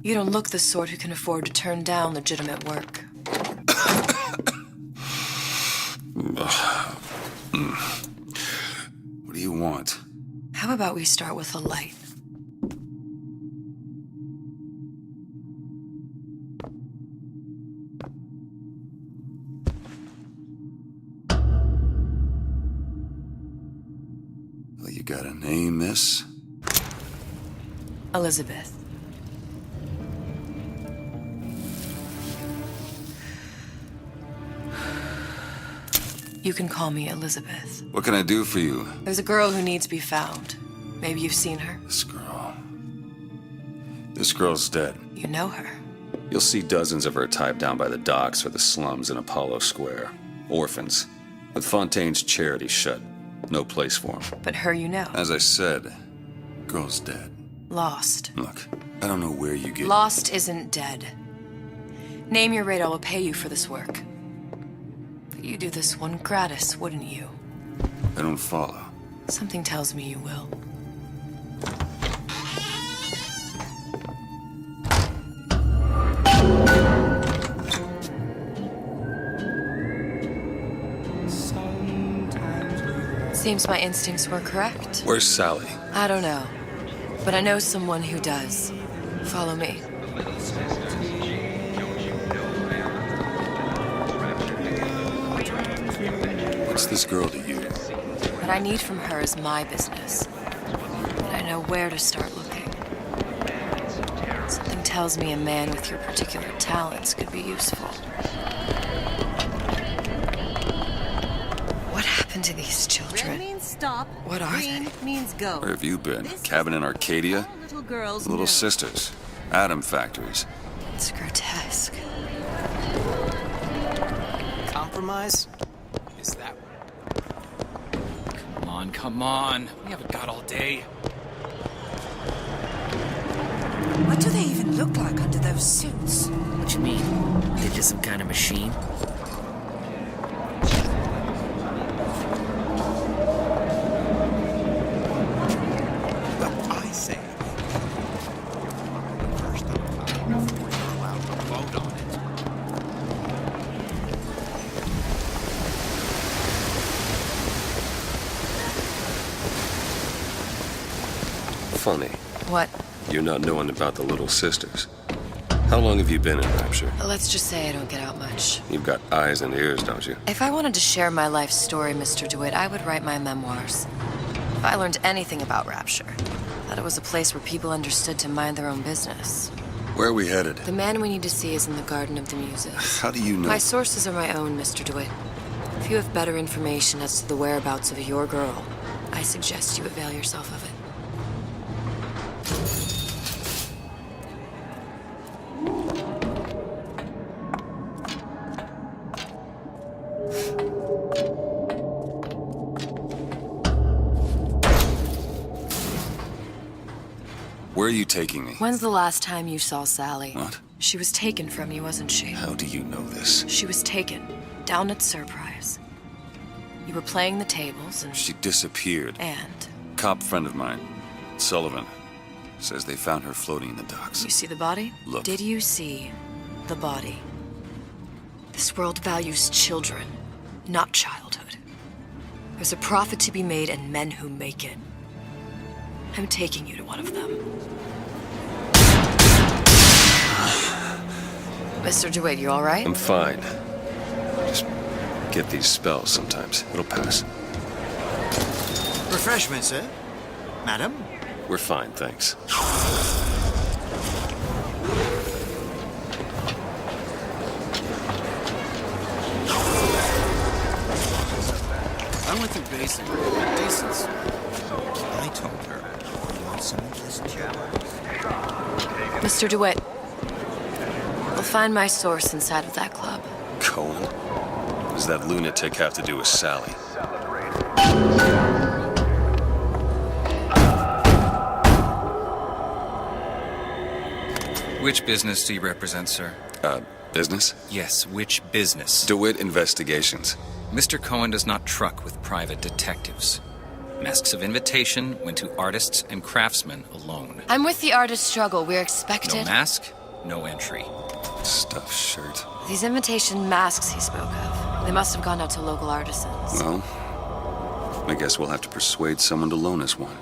You don't look the sort who can afford to turn down legitimate work. What do you want? How about we start with a light? Well, you got a name, miss? Elizabeth. You can call me Elizabeth. What can I do for you? There's a girl who needs to be found. Maybe you've seen her. This girl. This girl's dead. You know her. You'll see dozens of her type down by the docks or the slums in Apollo Square. Orphans. With Fontaine's charity shut. No place for them. But her you know. As I said, girl's dead. Lost. Look, I don't know where you get... Lost isn't dead. Name your rate, I will pay you for this work. But you'd do this one gratis, wouldn't you? I don't follow. Something tells me you will. Seems my instincts were correct. Where's Sally? I don't know. But I know someone who does. Follow me. What's this girl to you? What I need from her is my business. But I know where to start looking. Something tells me a man with your particular talents could be useful. What happened to these children? Red means stop. What are Green they? means go. Where have you been? This Cabin in Arcadia? Little girls Little know. sisters. Atom factories. It's grotesque. Compromise? Is that... Come on. We haven't got all day. What do they even look like under those suits? What you mean? They just some kind of machine? What I say. First of all, before you're allowed to vote on it. Funny, What? you're not knowing about the little sisters. How long have you been in Rapture? Let's just say I don't get out much. You've got eyes and ears, don't you? If I wanted to share my life story, Mr. DeWitt, I would write my memoirs. If I learned anything about Rapture, that it was a place where people understood to mind their own business. Where are we headed? The man we need to see is in the Garden of the Muses. How do you know? My sources are my own, Mr. DeWitt. If you have better information as to the whereabouts of your girl, I suggest you avail yourself of it. Where are you taking me? When's the last time you saw Sally? What? She was taken from you, wasn't she? How do you know this? She was taken, down at Surprise. You were playing the tables and... She disappeared. And? Cop friend of mine, Sullivan, says they found her floating in the docks. You see the body? Look. Did you see the body? This world values children, not childhood. There's a profit to be made and men who make it. I'm taking you to one of them. Mr. DeWitt, you all right? I'm fine. Just get these spells sometimes. It'll pass. Refreshments, sir? Madam? We're fine, thanks. I went through basic. Basics. I told her, you want some of this jam? Mr. DeWitt, we'll find my source inside of that club. Cohen? What does that lunatic have to do with Sally? Which business do you represent, sir? Business? Yes, which business? DeWitt Investigations. Mr. Cohen does not truck with private detectives. Masks of invitation went to artists and craftsmen alone. I'm with the artist struggle. We're No expected. mask, no entry. Stuffed shirt. These invitation masks he spoke of, they must have gone out to local artisans. Well, I guess we'll have to persuade someone to loan us one.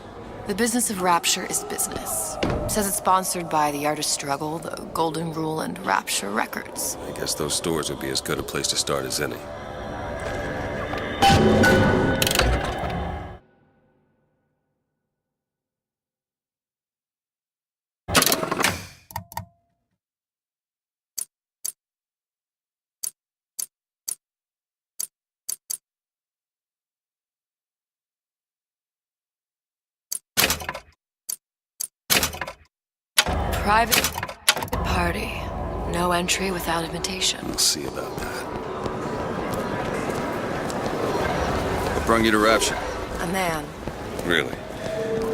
The business of Rapture is business. Says it's sponsored by the artist struggle, the Golden Rule, and Rapture Records. I guess those stores would be as good a place to start as any. Private party. No entry without invitation. We'll see about that. What brung you to Rapture? A man Really?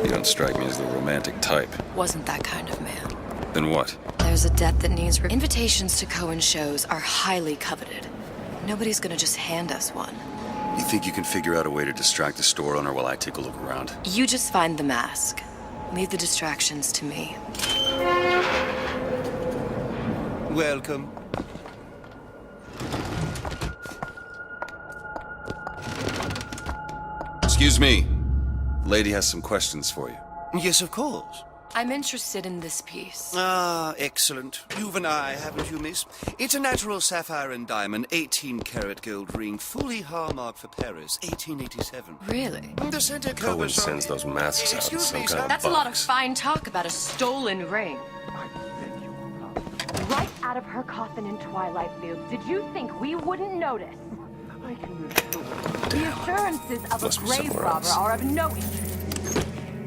You don't strike me as the romantic type. wasn't that kind of man. Then what? There's a debt that needs invitations to Cohen shows are highly coveted. Nobody's gonna just hand us one. You think you can figure out a way to distract the store owner while I take a look around? You just find the mask. Leave the distractions to me. Welcome. Excuse me. Lady has some questions for you. Yes, of course. I'm interested in this piece. Ah, excellent. You've an eye, haven't you, miss? It's a natural sapphire and diamond, 18-karat gold ring, fully hallmarked for Paris, 1887. Really? The center Cohen covers sends those masks out in Excuse some me, kind sir. of That's a lot of box. fine talk about a stolen ring. Right out of her coffin in Twilight Fields. Did you think we wouldn't notice? I can assure you. The assurances of Must a be grave somewhere robber else. are of no interest.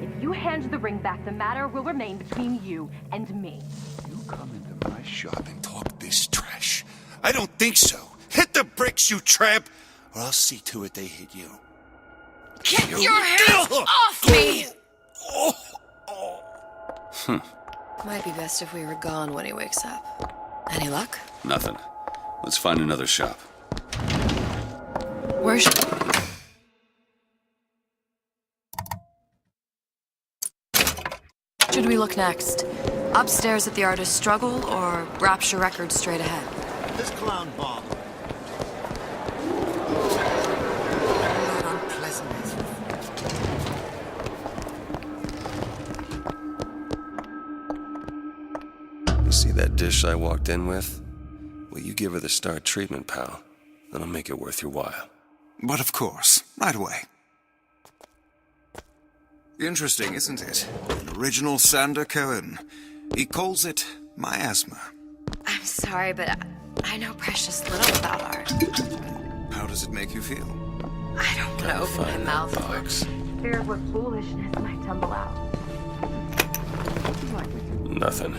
If you hand the ring back, the matter will remain between you and me. You come into my shop and talk this trash. I don't think so. Hit the bricks, you tramp, or I'll see to it they hit you. Get your hands off me! Might be best if we were gone when he wakes up. Any luck? Nothing. Let's find another shop. Where's... Should we look next? Upstairs at the artist struggle or Rapture Records straight ahead? This clown bomb. Not unpleasantness. You see that dish I walked in with? Well, you give her the star treatment, pal. Then I'll make it worth your while. But of course, right away. Interesting, isn't it? An original Sander Cohen. He calls it miasma. I'm sorry, but I know precious little about art. How does it make you feel? I don't want to open my mouth. Box. Fear of what foolishness might tumble out. Nothing.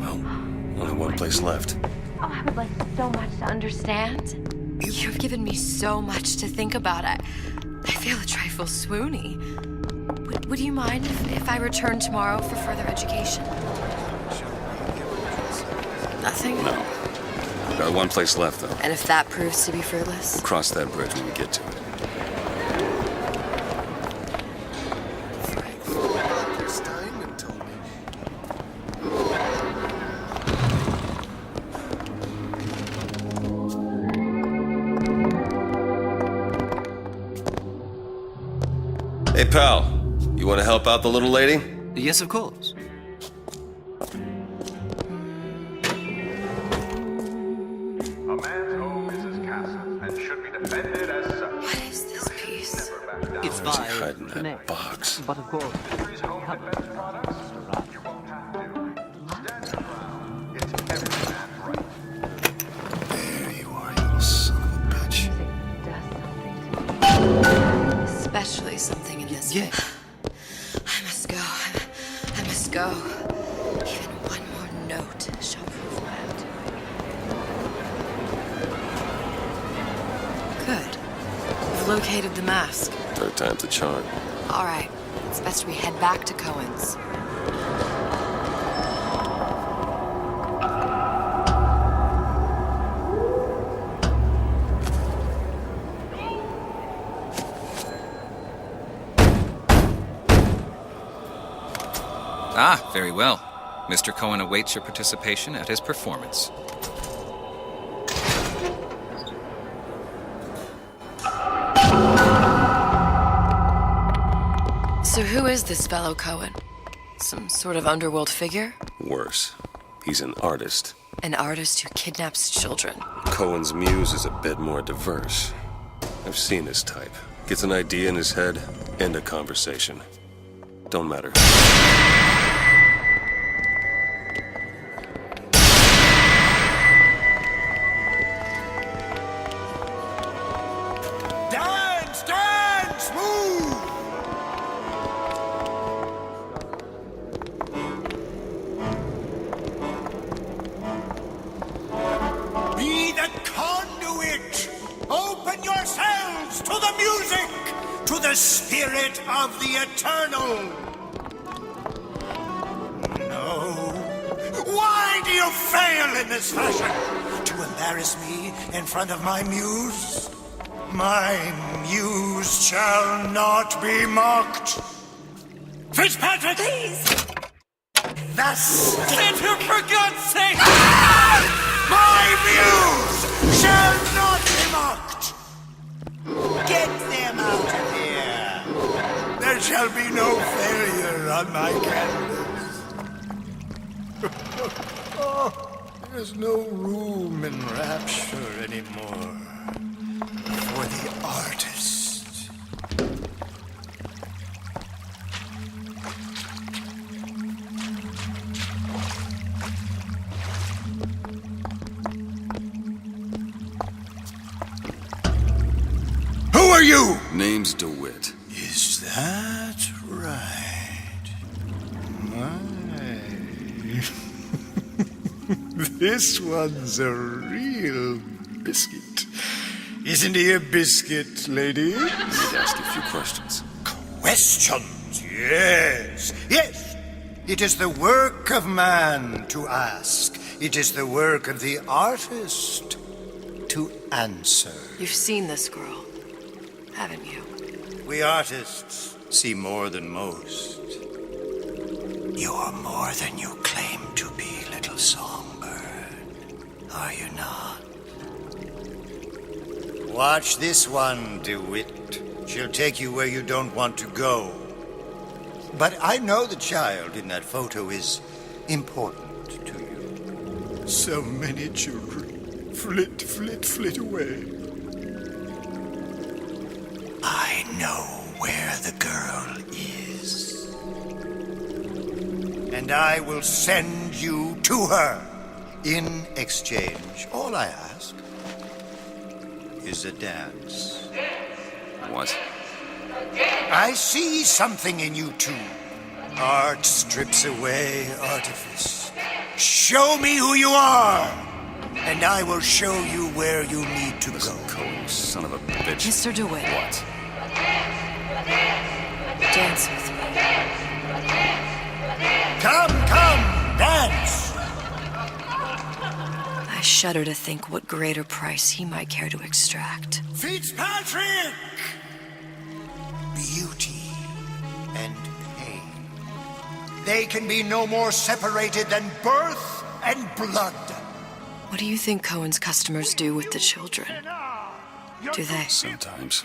Well, only one place left. Oh, I would like so much to understand. You've given me so much to think about. I feel a trifle swoony. Would you mind if I return tomorrow for further education? Nothing? No. Got one place left, though. And if that proves to be fruitless? Cross that bridge when we get to it. Steinman told me. Hey, pal. You want to help out the little lady? Yes, of course. A man's home is his castle and should be defended as such. What is this piece? It's Where's he by hiding that Connect. box? But of course, These home defense products, you won't have to. Stand your ground. It's every man's right. There you are, you little son of a bitch. it does something to me. Especially something in this Yeah. pic. I must go. I must go. Even one more note shall prove what I'm doing. Good. We've located the mask. Third time's the charm. All right. It's best we head back to Cohen's. Very well. Mr. Cohen awaits your participation at his performance. So who is this fellow Cohen? Some sort of underworld figure? Worse, he's an artist. An artist who kidnaps children. Cohen's muse is a bit more diverse. I've seen his type. Gets an idea in his head, end a conversation. Don't matter. Dance, dance, move! Be the conduit! Open yourselves to the music! To the spirit of the eternal! No. Why do you fail in this fashion? To embarrass me in front of my muse? My muse shall not be mocked. Fitzpatrick! Please! Thus, for God's sake! My muse shall not be mocked! Get them out of here! There shall be no failure on my canvas. Oh, there's no room in rapture anymore for the artist. Who are you? Name's DeWitt. Is that right? My. This one's a real biscuit. Isn't he a biscuit, lady? Need to ask you a few questions. Questions? Yes. Yes. It is the work of man to ask. It is the work of the artist to answer. You've seen this girl, haven't you? We artists see more than most. You are more than you claim to be, little songbird. Are you not? Watch this one, DeWitt. She'll take you where you don't want to go. But I know the child in that photo is important to you. So many children flit, flit, flit away. I know where the girl is. And I will send you to her. In exchange, all I ask is a dance. What? I see something in you two. Art strips away artifice. Show me who you are, and I will show you where you need to Listen, go. Cohen, son of a bitch. Mr. DeWitt. What? Dance with me. Come, come, dance! I shudder to think what greater price he might care to extract. Fitzpatrick! Beauty and pain. They can be no more separated than birth and blood. What do you think Cohen's customers do with the children? Do they? Sometimes.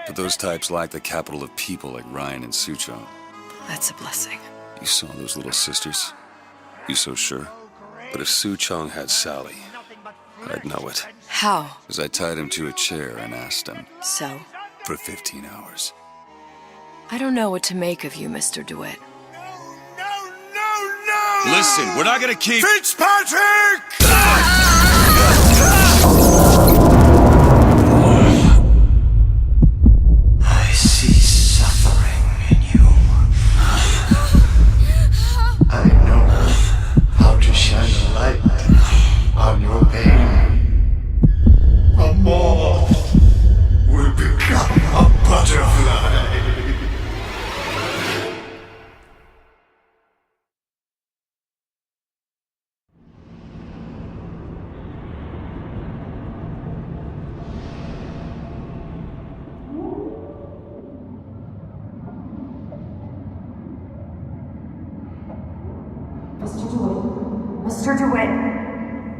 But those types lack the capital of people like Ryan and Suchong. That's a blessing. You saw those little sisters? You so sure? But if Suchong had Sally, I'd know it. How? As I tied him to a chair and asked him So? for 15 hours. I don't know what to make of you, Mr. DeWitt. No! Listen, we're not gonna keep... Fitzpatrick! I see suffering in you. I know how to shine a light on your pain. A moth will become a butterfly. Mr. DeWitt!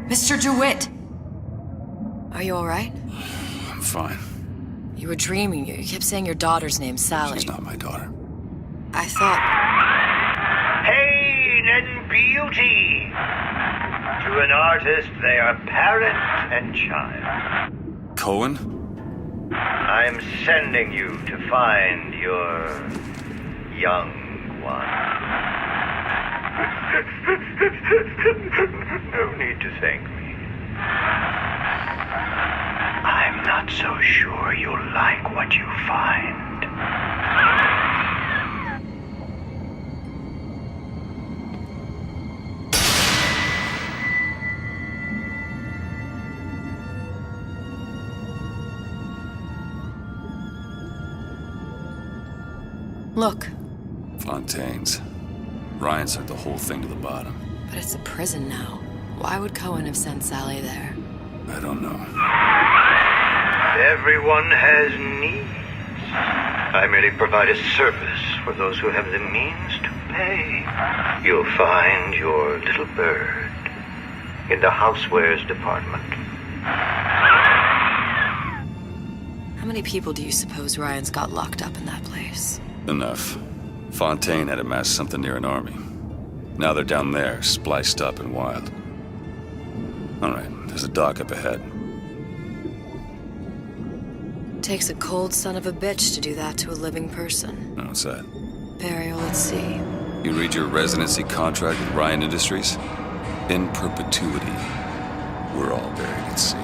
Mr. DeWitt! Are you alright? I'm fine. You were dreaming. You kept saying your daughter's name, Sally. She's not my daughter. I thought... Pain and beauty. To an artist, they are parent and child. Cohen? I'm sending you to find your young one. No need to thank me. I'm not so sure you'll like what you find. Look. Fontaine's. Ryan sent the whole thing to the bottom. But it's a prison now. Why would Cohen have sent Sally there? I don't know. Everyone has needs. I merely provide a service for those who have the means to pay. You'll find your little bird in the housewares department. How many people do you suppose Ryan's got locked up in that place? Enough. Fontaine had amassed something near an army. Now they're down there, spliced up and wild. Alright, there's a dock up ahead. Takes a cold son of a bitch to do that to a living person. What's that? Burial at sea. You read your residency contract with Ryan Industries? In perpetuity, we're all buried at sea.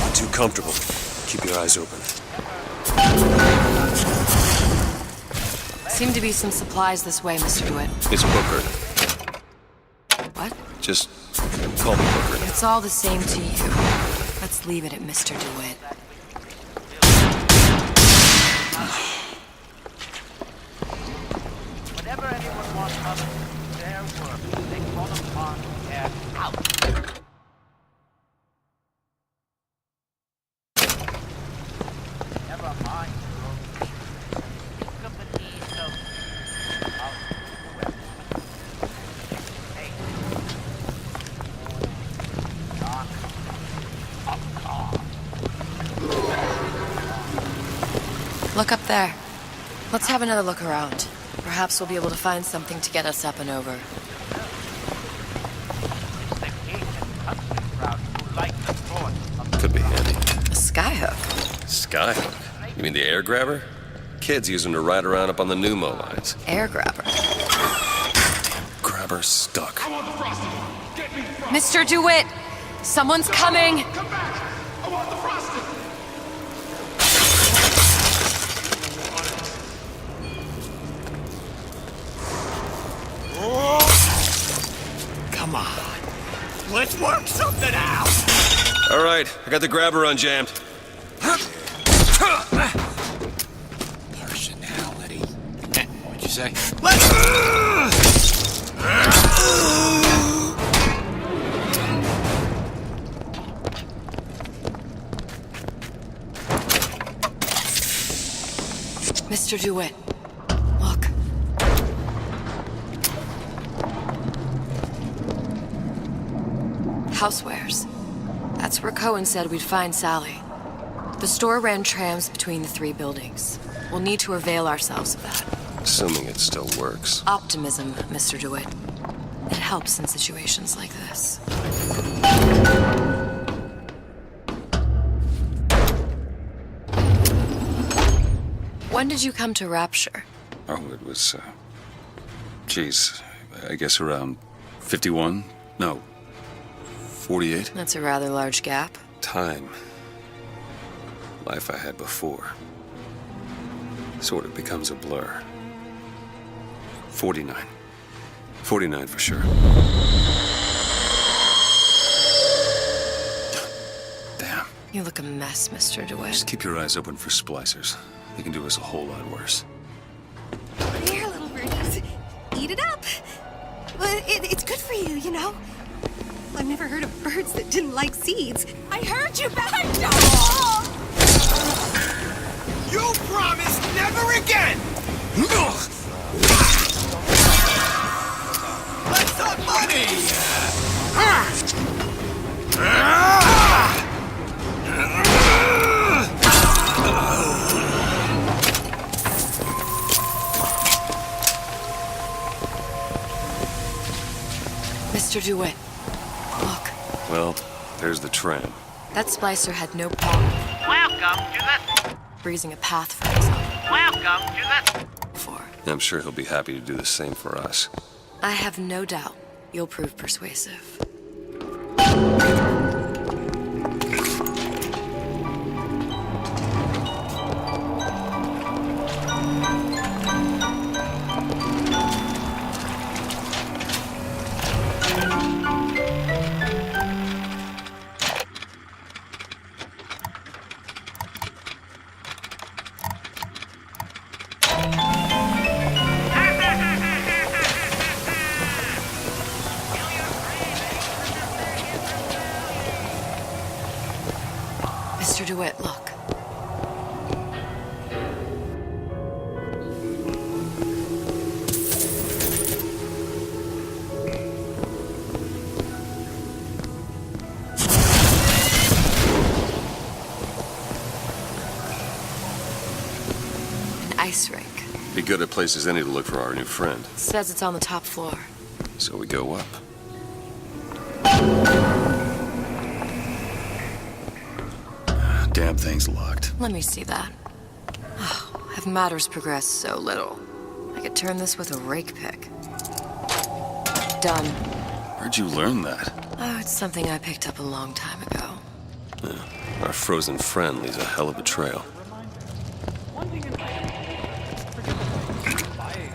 Not too comfortable. Keep your eyes open. Seem to be some supplies this way, Mr. DeWitt. It's Booker. What? Just call me Booker. It's all the same to you. Let's leave it at Mr. DeWitt. Whenever anyone wants others to do their work, they call upon their house. Never mind, girl. Think of the needs of hey. Look up there. Let's have another look around. Perhaps we'll be able to find something to get us up and over. Could be handy. A skyhook? Skyhook? You mean the air grabber? Kids use them to ride around up on the pneumo lines. Air grabber. Grabber stuck. Mr. DeWitt! Someone's coming! Come back! I want the frosting! Come on. Let's work something out! All right, I got the grabber unjammed. Personality. What'd you say? Mr. DeWitt, look. Housewares. That's where Cohen said we'd find Sally. The store ran trams between the three buildings. We'll need to avail ourselves of that. Assuming it still works. Optimism, Mr. DeWitt. It helps in situations like this. When did you come to Rapture? Oh, it was, geez, I guess around 51? No, 48? That's a rather large gap. Time. Life I had before. Sort of becomes a blur. 49. 49 for sure. Damn. You look a mess, Mr. DeWitt. Just keep your eyes open for splicers. They can do us a whole lot worse. Here, little birdies. Eat it up. Well, it's good for you, you know. I've never heard of birds that didn't like seeds. I heard you back. again! Let's talk money! Mr. DeWitt, look. Well, there's the tram. That splicer had no problem Welcome to the... freezing a path for himself Welcome to the... before. I'm sure he'll be happy to do the same for us. I have no doubt you'll prove persuasive. Mr. DeWitt, look. An ice rink. Be good at places any to look for our new friend. Says it's on the top floor. So we go up. Damn thing's locked. Let me see that. Oh, have matters progressed so little? I could turn this with a rake pick. Done. Where'd you learn that? Oh, it's something I picked up a long time ago. Our frozen friend leaves a hell of a trail.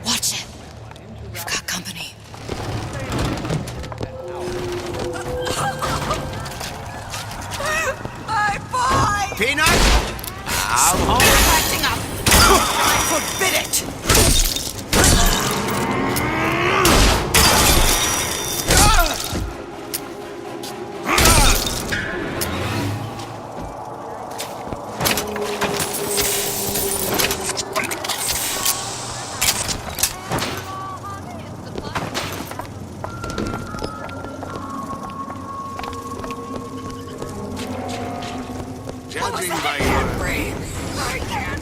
Watch it. We've got company. My boy! Peanut! I'm home. Acting up! I forbid it! Judging by your brain,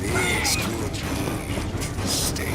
this could be a mistake.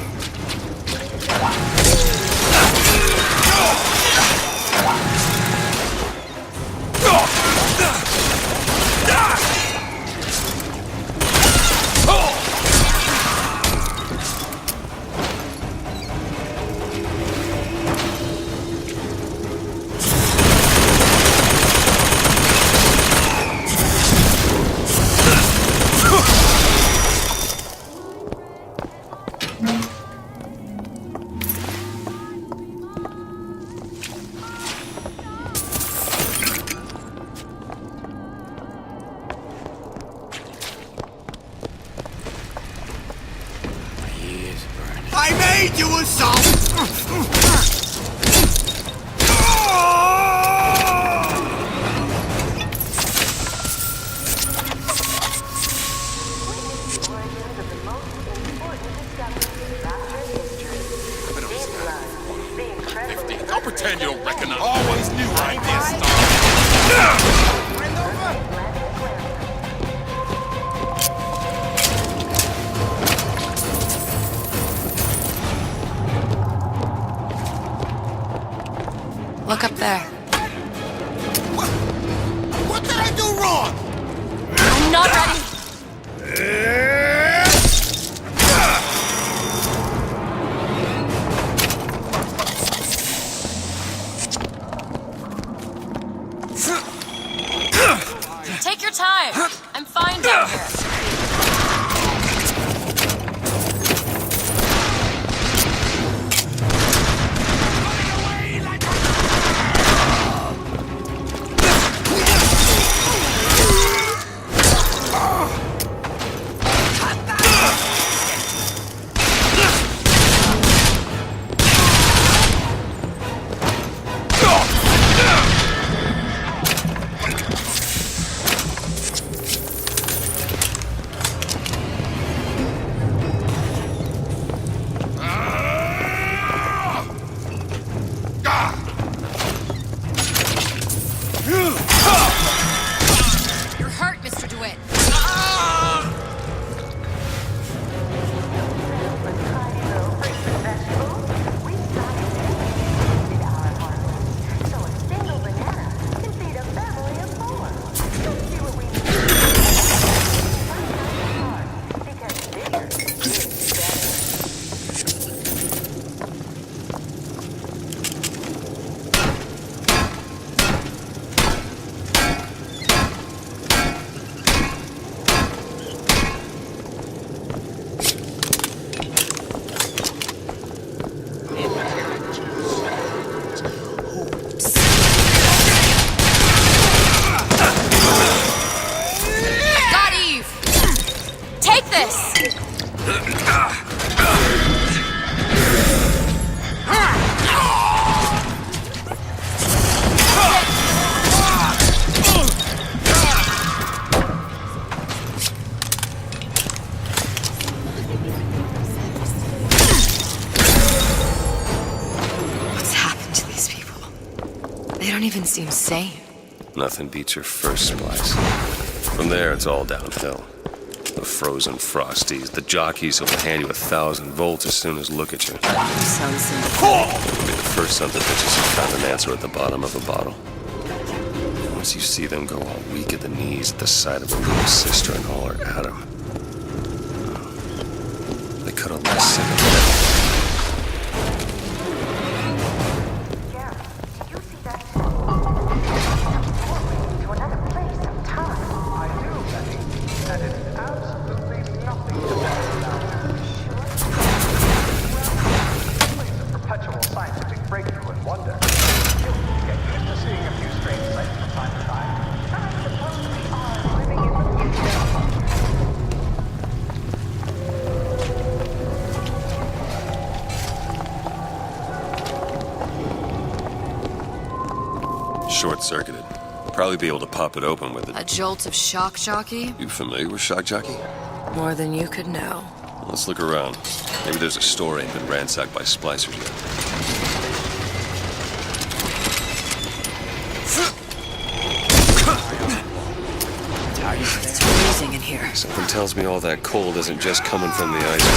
I made you a song! Don't pretend you don't recognize. Always knew ideas started. Look up there. What did I do wrong? I'm not ready. Take your time. I'm fine down here. this! What's happened to these people? They don't even seem sane. Nothing beats your first splice. From there, it's all downhill. The frozen frosties, the jockeys who'll hand you 1,000 volts as soon as look at you. Sounds sympathetic. It'll be the first son of bitches who found an answer at the bottom of a bottle. Once you see them go all weak at the knees at the sight of a little sister and all her Adam, they could have less sympathetic. Short-circuited. Probably be able to pop it open with it. A jolt of shock jockey? You familiar with shock jockey? More than you could know. Let's look around. Maybe there's a store ain't been ransacked by splicers yet. It's freezing in here. Something tells me all that cold isn't just coming from the ice.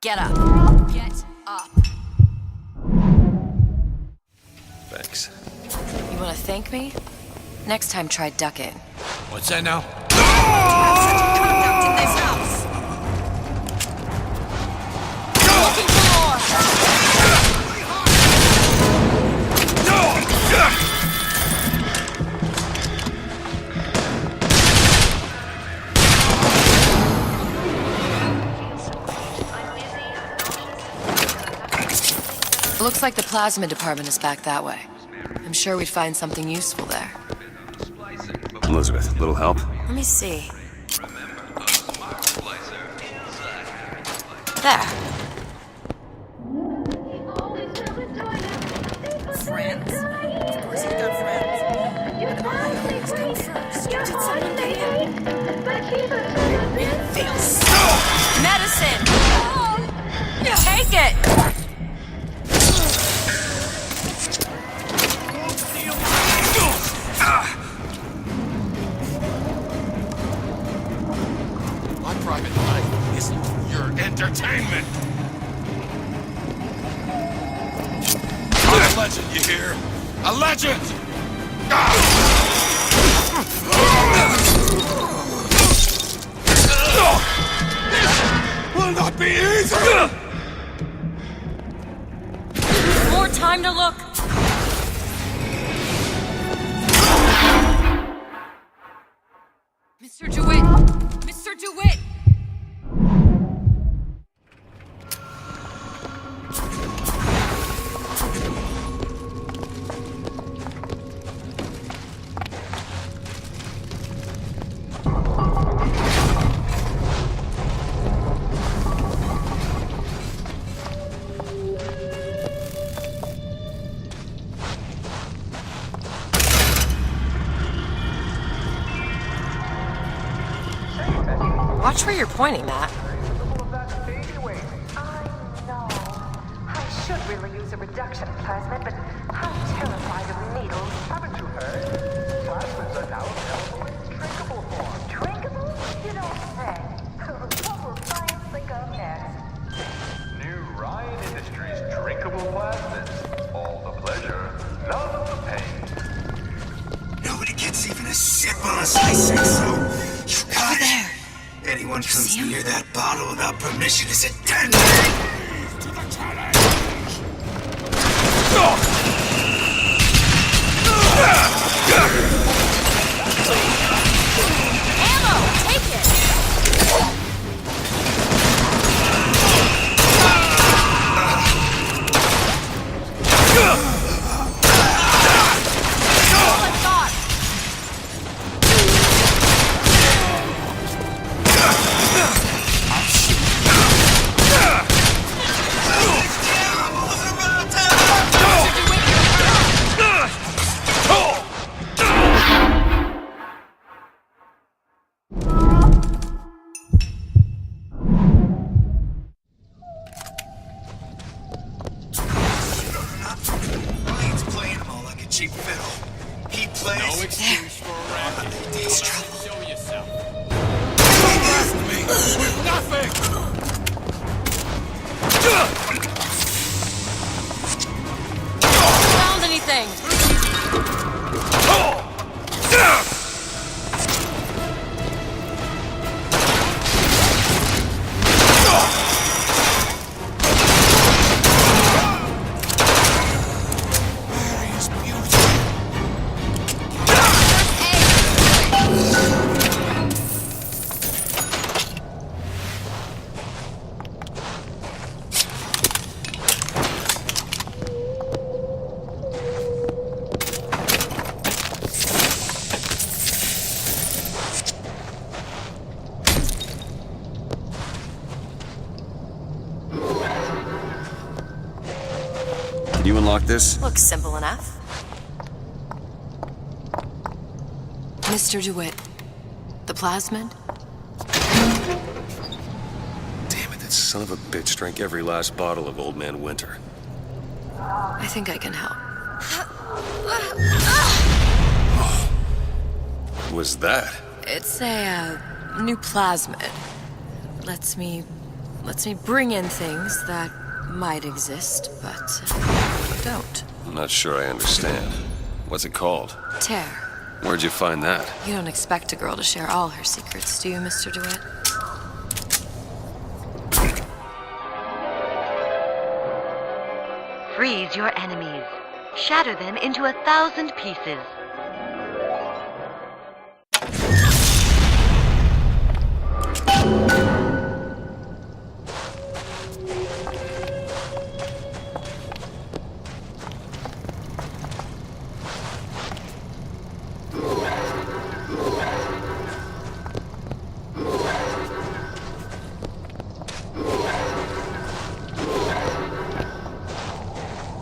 Get up. Get up. Thanks. You want to thank me? Next time, try ducking. What's that now? In this house. Looking for more. Looks like the plasma department is back that way. I'm sure we'd find something useful there. Elizabeth, little help? Let me see. There. Friends? Of course he's got friends. But my things come first. Did someone get him? It feels medicine! Take it! My private life isn't your entertainment. I'm a legend, you hear? A legend! This will not be easy! More time to look. Mr. DeWitt! Mr. DeWitt! Watch where you're pointing, Matt. I should really use a reduction plasmid, but I'm terrified of needles. Haven't you heard? Plasmids are now available in drinkable form. Drinkable? You don't say. What will science think of next? New Ryan Industries drinkable plasmids. All the pleasure, none of the pain. Nobody gets even a sip unless I say so. You got it. Anyone comes near that bottle without permission is a dead man. To the challenge! Ammo! Take it! All I thought! He plays. No excuse for a racket. It's trouble. Show yourself. You left me with nothing. Found anything? Various beauty. Can you unlock this? Looks simple enough. Mr. DeWitt, the plasmid? Damn it, that son of a bitch drank every last bottle of Old Man Winter. I think I can help. What was that? It's a new plasmid. Lets me bring in things that might exist, but don't. I'm not sure I understand. What's it called? Tear. Where'd you find that? You don't expect a girl to share all her secrets, do you, Mr. DeWitt? Freeze your enemies. Shatter them into 1,000 pieces.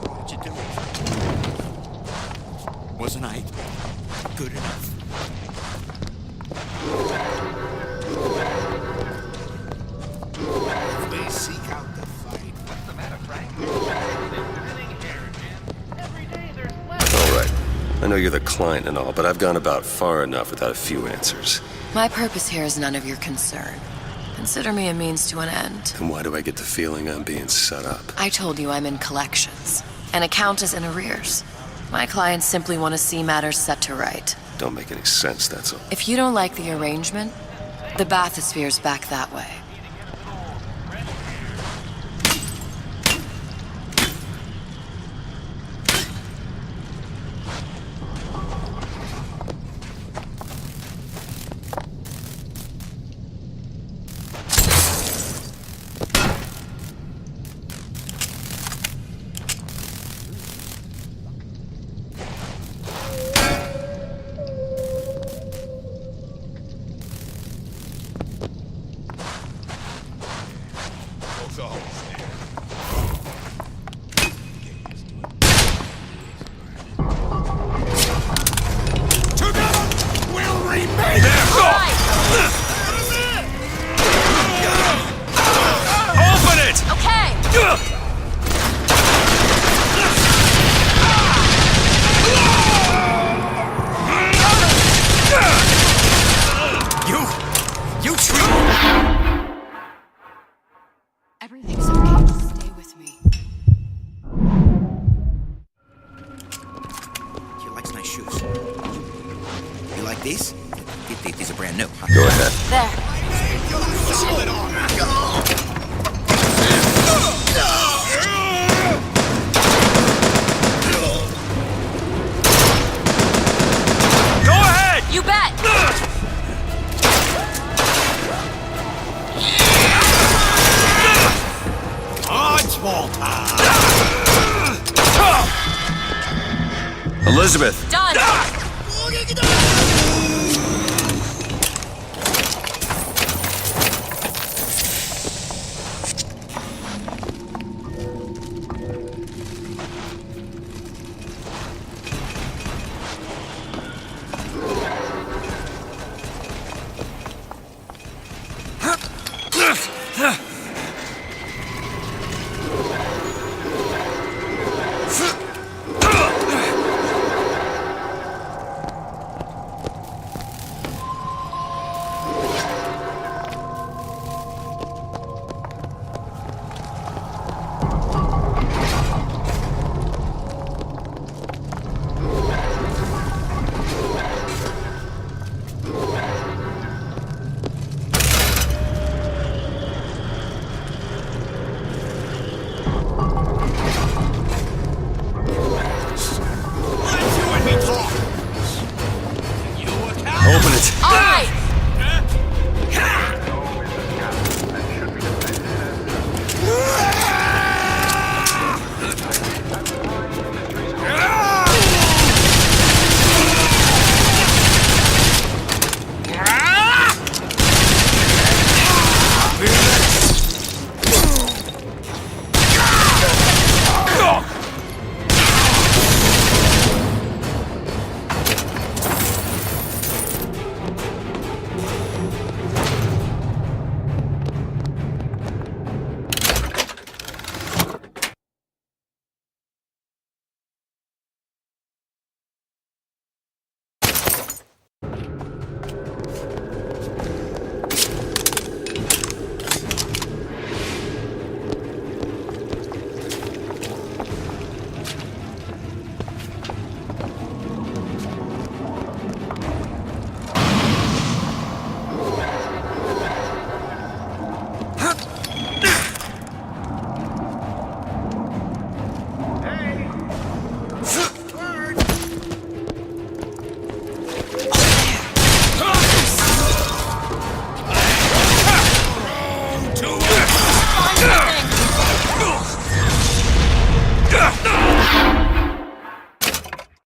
What'd you do? Wasn't I good enough? If they seek out the fight. What's the matter, Frank? Spinning here, Jim. Every day there's less. All right. I know you're the client and all, but I've gone about far enough without a few answers. My purpose here is none of your concern. Consider me a means to an end. And why do I get the feeling I'm being set up? I told you I'm in collections. An account is in arrears. My clients simply want to see matters set to right. Don't make any sense, that's all. If you don't like the arrangement, the bathysphere's back that way. Everything's okay. Just stay with me. She likes nice shoes. You like these? These are brand new. Go ahead. There. Go ahead! You bet! Dodgeball time! Elizabeth!